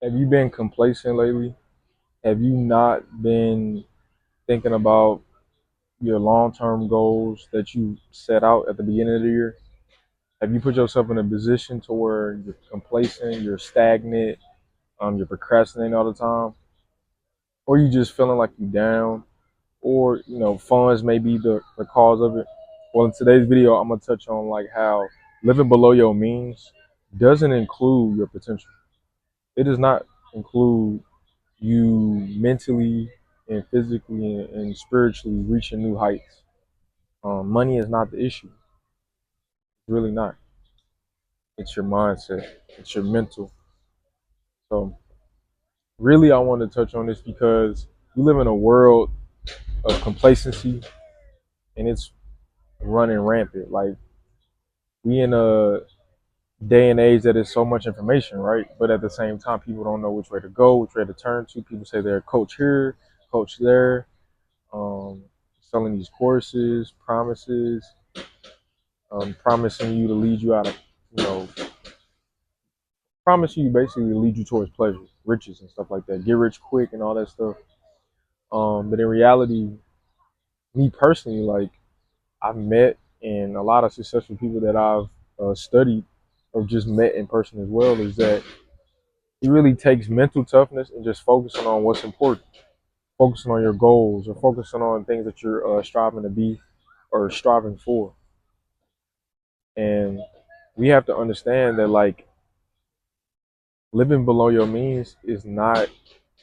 Have you been complacent lately? Have you not been thinking about your long-term goals that you set out at the beginning of the year? Have you put yourself in a position to where you're complacent, you're stagnant, you're procrastinating all the time, or you just feeling like you down, or funds may be the cause of it? Well, in today's video, I'm gonna touch on like how living below your means doesn't include your potential. It does not include you mentally and physically and spiritually reaching new heights. Money is not the issue. It's really not. It's your mindset. It's your mental. So really, I want to touch on this because we live in a world of complacency and it's running rampant. Like we in a day and age that is so much information, right? But at the same time, people don't know which way to go, which way to turn to. People say they're a coach here, coach there, um, selling these courses, promises, promising you to lead you out of, you know, promising you basically to lead you towards pleasure, riches, and stuff like that. Get rich quick and all that stuff. But in reality, me personally, like I've met and a lot of successful people that I've studied or just met in person as well is that it really takes mental toughness and just focusing on what's important, focusing on your goals or focusing on things that you're striving to be or striving for. And we have to understand that like living below your means is not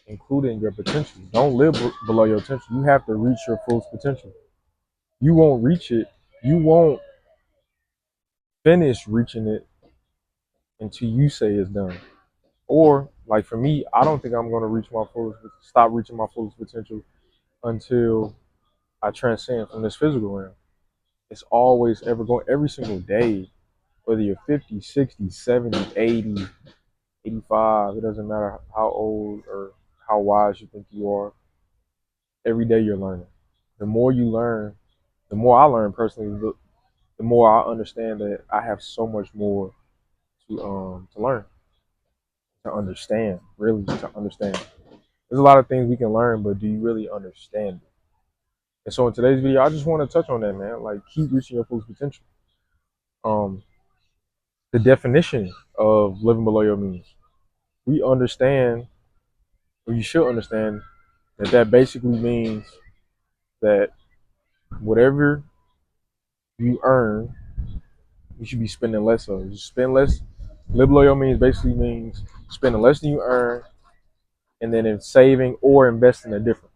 including your potential. Don't live below your potential. You have to reach your full potential. You won't reach it. You won't finish reaching it until you say it's done. Or like for me, I don't think I'm going to reach my fullest, stop reaching my fullest potential until I transcend from this physical realm. It's always ever going every single day, whether you're 50, 60, 70, 80, 85, it doesn't matter how old or how wise you think you are. Every day you're learning. The more you learn, the more I learn personally, the more I understand that I have so much more to learn, to understand, really to understand. There's a lot of things we can learn, but do you really understand it? And so in today's video, I just want to touch on that, man. Like keep reaching your full potential. Um, the definition of living below your means. We understand, or you should understand, that basically means that whatever you earn, you should be spending less of. You spend less. Live below your means basically means spending less than you earn, and then in saving or investing a difference.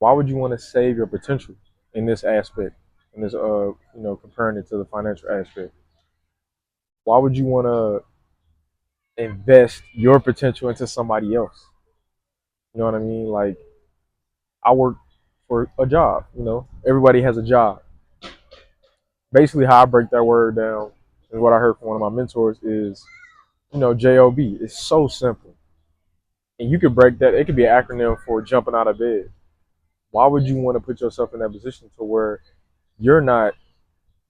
Why would you want to save your potential in this aspect? In this, comparing it to the financial aspect. Why would you want to invest your potential into somebody else? You know what I mean? Like I work for a job. Everybody has a job. Basically, how I break that word down is what I heard from one of my mentors is, job. It's so simple, and you could break that. It could be an acronym for jumping out of bed. Why would you want to put yourself in that position to where you're not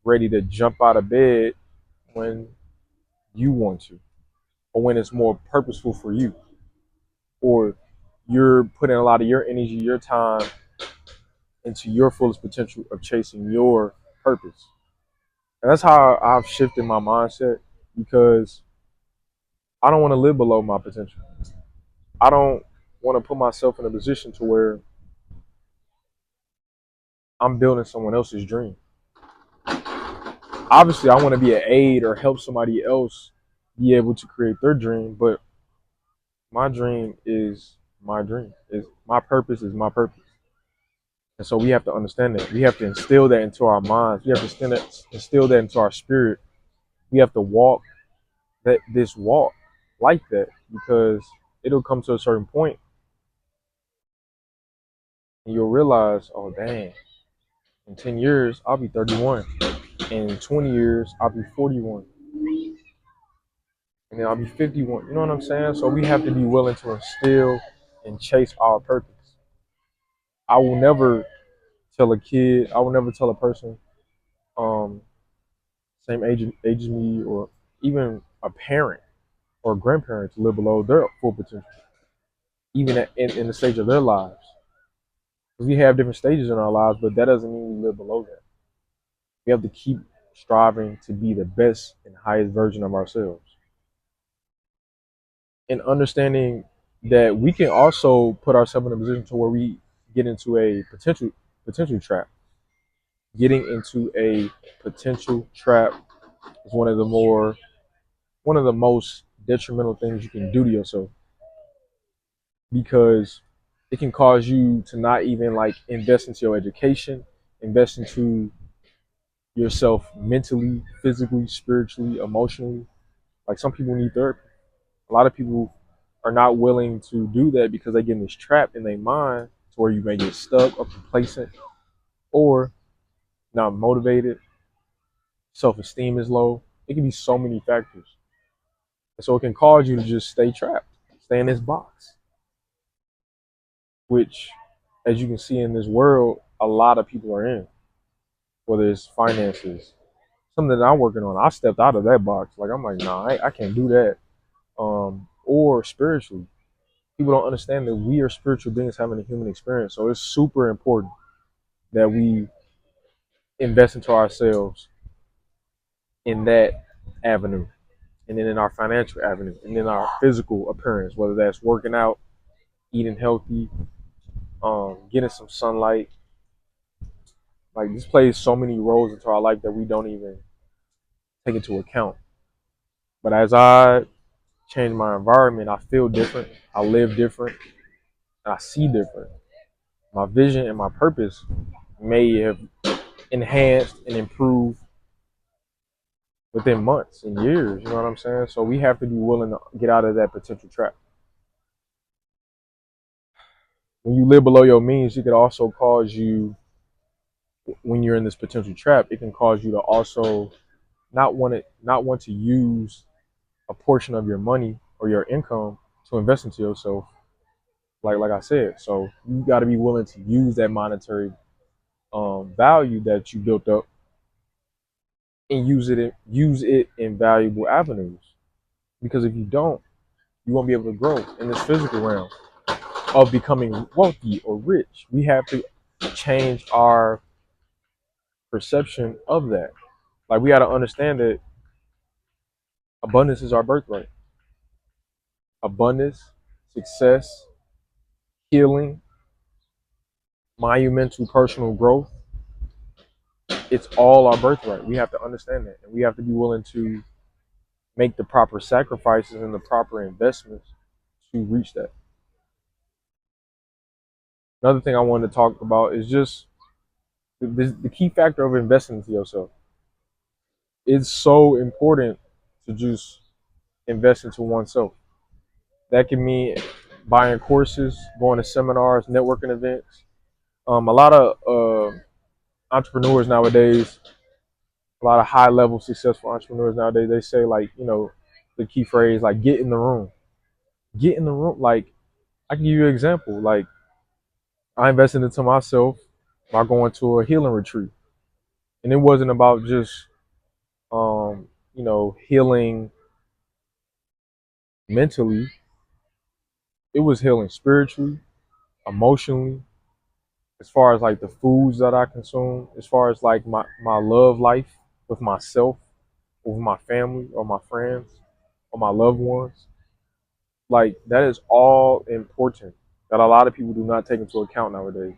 ready to jump out of bed when you want to, or when it's more purposeful for you, or you're putting a lot of your energy, your time into your fullest potential of chasing your purpose? And that's how I've shifted my mindset because I don't want to live below my potential. I don't want to put myself in a position to where I'm building someone else's dream. Obviously, I want to be an aid or help somebody else be able to create their dream, but my dream is my dream. Is my purpose is my purpose. And so we have to understand that. We have to instill that into our minds. We have to instill that into our spirit. We have to walk this walk like that because it'll come to a certain point and you'll realize, oh dang, in 10 years I'll be 31. In 20 years I'll be 41. And then I'll be 51. You know what I'm saying? So we have to be willing to instill and chase our purpose. I will never tell a kid, I will never tell a person, um, same age as me, or even a parent or grandparents live below their full potential, even in the stage of their lives. Because we have different stages in our lives, but that doesn't mean we live below that. We have to keep striving to be the best and highest version of ourselves. And understanding that we can also put ourselves in a position to where we get into a potential trap. Getting into a potential trap is one of the most detrimental things you can do to yourself, because it can cause you to not even like invest into your education, invest into yourself mentally, physically, spiritually, emotionally. Like some people need therapy. A lot of people are not willing to do that because they get in this trap in their mind to where you may get stuck or complacent or not motivated, self-esteem is low. It can be so many factors. And so it can cause you to just stay trapped, stay in this box, which, as you can see in this world, a lot of people are in, whether it's finances, something that I'm working on. I stepped out of that box. Like, I'm like, nah, I can't do that. Or spiritually. People don't understand that we are spiritual beings having a human experience. So it's super important that we invest into ourselves in that avenue, and then in our financial avenue, and then our physical appearance, whether that's working out, eating healthy, getting some sunlight. Like, this plays so many roles into our life that we don't even take into account. But as I change my environment, I feel different, I live different, and I see different. My vision and my purpose may have enhanced and improved within months and years. You know what I'm saying? So we have to be willing to get out of that potential trap. When you live below your means, it could also cause you, when you're in this potential trap, it can cause you to also not want to use a portion of your money or your income to invest into yourself. Like I said, so you got to be willing to use that monetary value that you built up and use it in valuable avenues. Because if you don't, you won't be able to grow in this physical realm of becoming wealthy or rich. We have to change our perception of that. Like, we got to understand that abundance is our birthright. Abundance, success, healing, monumental personal growth. It's all our birthright. We have to understand that, and we have to be willing to make the proper sacrifices and the proper investments to reach that. Another thing I wanted to talk about is just the key factor of investing into yourself. It's so important to just invest into oneself. That can mean buying courses, going to seminars, networking events. A lot of entrepreneurs nowadays, a lot of high level successful entrepreneurs nowadays, they say, like, the key phrase, like, get in the room. Get in the room. Like, I can give you an example. Like, I invested into myself by going to a healing retreat. And it wasn't about just healing mentally. It was healing spiritually, emotionally, as far as like the foods that I consume, as far as like my love life with myself, with my family or my friends or my loved ones. Like, that is all important that a lot of people do not take into account nowadays.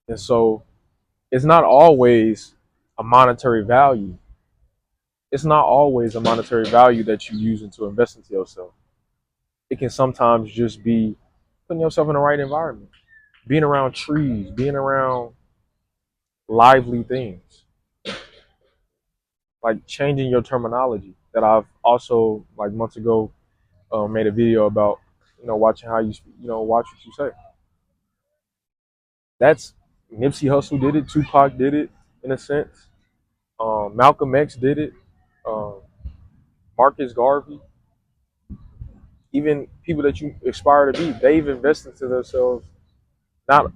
And so it's not always a monetary value. It's not always a monetary value that you use into invest into yourself. It can sometimes just be putting yourself in the right environment, being around trees, being around lively things, like changing your terminology. That I've also, like, months ago, made a video about, watching how you speak, watch what you say. That's Nipsey Hussle did it, Tupac did it in a sense, Malcolm X did it, um, Marcus Garvey, even people that you aspire to be, they've invested into themselves, not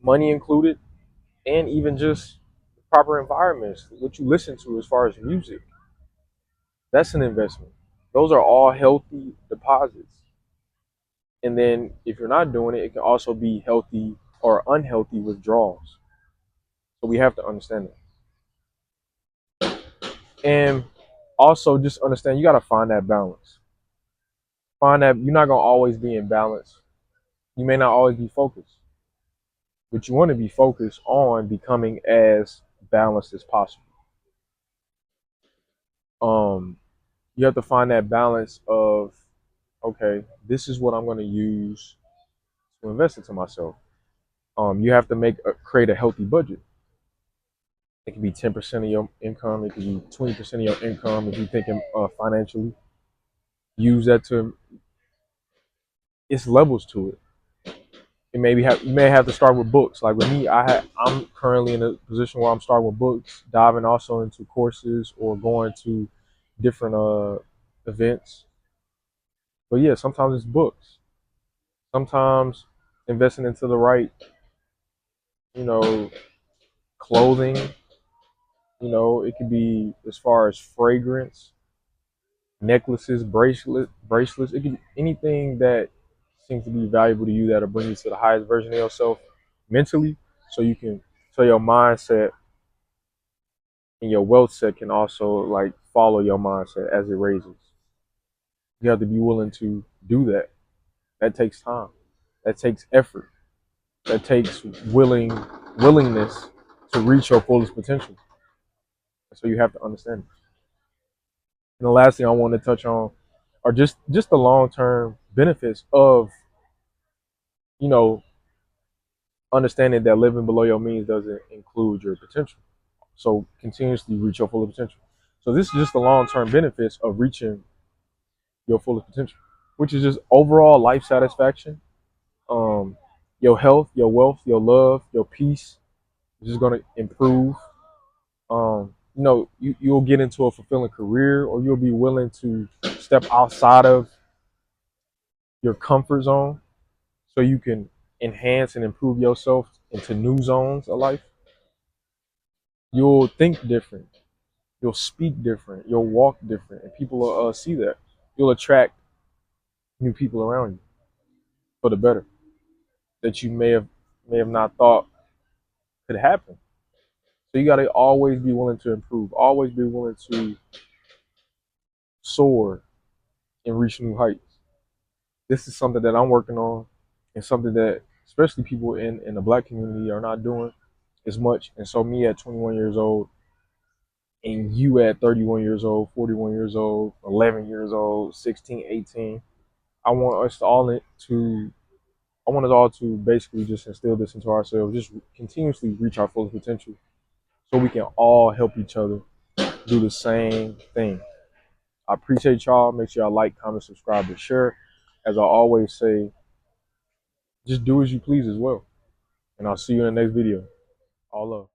money included, and even just proper environments, what you listen to as far as music. That's an investment. Those are all healthy deposits. And then if you're not doing it, it can also be healthy or unhealthy withdrawals. So we have to understand it. And also just understand you got to find that balance. Find that you're not going to always be in balance. You may not always be focused, but you want to be focused on becoming as balanced as possible. Um, you have to find that balance of, okay, this is what I'm going to use to invest into myself. You have to create a healthy budget. It can be 10% of your income. It can be 20% of your income if you're thinking financially. Use that to. It's levels to it. You may have to start with books. Like with me, I'm currently in a position where I'm starting with books, diving also into courses or going to different events. But yeah, sometimes it's books. Sometimes investing into the right, you know, clothing. It could be as far as fragrance, necklaces, bracelets. It could be anything that seems to be valuable to you that'll bring you to the highest version of yourself mentally, so your mindset and your wealth set can also like follow your mindset as it raises. You have to be willing to do that. That takes time. That takes effort. That takes willingness to reach your fullest potential. So you have to understand it. And the last thing I want to touch on are just the long term benefits of you know understanding that living below your means doesn't include your potential. So continuously reach your full potential. So this is just the long term benefits of reaching your fullest potential, which is just overall life satisfaction, um, your health, your wealth, your love, your peace is just gonna improve. You'll get into a fulfilling career, or you'll be willing to step outside of your comfort zone so you can enhance and improve yourself into new zones of life. You'll think different. You'll speak different. You'll walk different, and people will see that. You'll attract new people around you for the better that you may have not thought could happen. So you got to always be willing to improve. Always be willing to soar and reach new heights. This is something that I'm working on, and something that especially people in the black community are not doing as much. And so me at 21 years old, and you at 31 years old, 41 years old, 11 years old, 16, 18, I want us all to I want us all to basically just instill this into ourselves, just continuously reach our full potential so we can all help each other do the same thing. I appreciate y'all. Make sure y'all like, comment, subscribe, and share. As I always say, just do as you please as well. And I'll see you in the next video. All love.